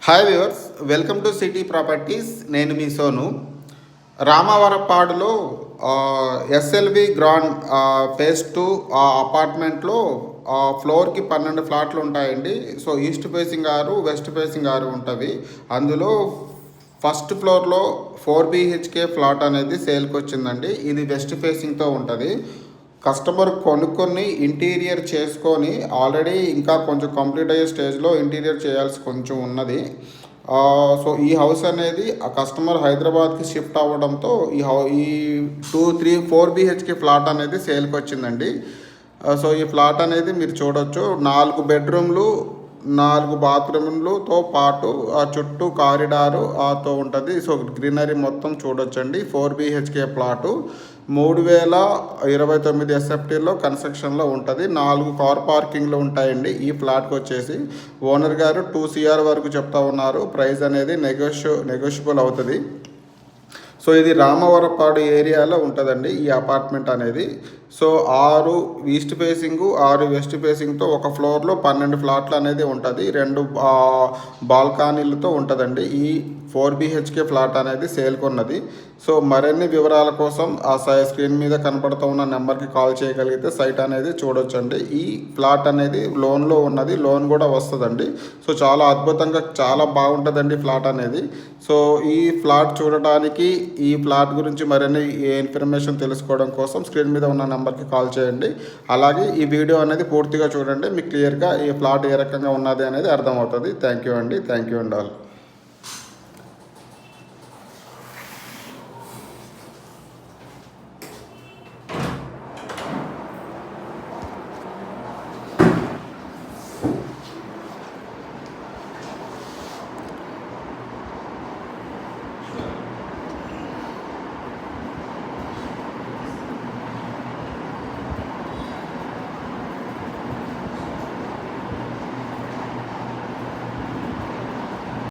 Hi viewers, welcome to city properties. నేను మీ Sonu. రామవరపాడులో SLV grand phase 2 అపార్ట్మెంట్లో ఫ్లోర్కి 12 ఫ్లాట్లు ఉంటాయండి. So east facing 6, west facing 6 ఉంటుంది. అందులో ఫస్ట్ ఫ్లోర్లో 4 BHK ఫ్లాట్ అనేది సేల్కి వచ్చిందండి. ఇది వెస్ట్ ఫేసింగ్తో ఉంటుంది. కస్టమర్ కొనుక్కొని ఇంటీరియర్ చేసుకొని ఆల్రెడీ ఇంకా కొంచెం కంప్లీట్ అయ్యే స్టేజ్లో ఇంటీరియర్ చేయాల్సి కొంచెం ఉన్నది. సో ఈ హౌస్ అనేది ఆ కస్టమర్ హైదరాబాద్కి షిఫ్ట్ అవ్వడంతో ఈ 2, 3, 4 BHK ఫ్లాట్ అనేది సేల్కి వచ్చిందండి. సో ఈ ఫ్లాట్ అనేది మీరు చూడొచ్చు. 4 బెడ్రూమ్లు, 4 బాత్రూమ్లతో పాటు ఆ చుట్టూ కారిడారు తో ఉంటుంది. సో గ్రీనరీ మొత్తం చూడొచ్చండి. 4 BHK ప్లాటు 3029 SFTలో కన్స్ట్రక్షన్లో ఉంటుంది. 4 కార్ పార్కింగ్లు ఉంటాయండి. ఈ ఫ్లాట్కి వచ్చేసి ఓనర్ గారు 2 CR వరకు చెప్తా ఉన్నారు. ప్రైస్ అనేది నెగోషియబుల్ అవుతుంది. సో ఇది రామవరపాడు ఏరియాలో ఉంటుందండి ఈ అపార్ట్మెంట్ అనేది. సో 6 ఈస్ట్ ఫేసింగ్, 6 వెస్ట్ ఫేసింగ్తో ఒక ఫ్లోర్లో 12 ఫ్లాట్లు అనేది ఉంటుంది. 2 బాల్కనీలతో ఉంటుందండి. ఈ 4 BHK ఫ్లాట్ అనేది సేల్కి ఉన్నది. సో మరిన్ని వివరాల కోసం ఆ స్క్రీన్ మీద కనపడుతూ ఉన్న నెంబర్కి కాల్ చేయగలిగితే సైట్ అనేది చూడొచ్చండి. ఈ ఫ్లాట్ అనేది లోన్లో ఉన్నది, లోన్ కూడా వస్తుందండి. సో చాలా అద్భుతంగా చాలా బాగుంటుందండి ఫ్లాట్ అనేది. సో ఈ ఫ్లాట్ చూడడానికి, ఈ ఫ్లాట్ గురించి మరిన్ని ఇన్ఫర్మేషన్ తెలుసుకోవడం కోసం స్క్రీన్ మీద ఉన్న నెంబర్కి కాల్ చేయండి. అలాగే ఈ వీడియో అనేది పూర్తిగా చూడండి. మీకు క్లియర్గా ఈ ఫ్లాట్ ఏ రకంగా ఉన్నది అనేది అర్థమవుతుంది. థ్యాంక్ యూ అండి. Thank you and all.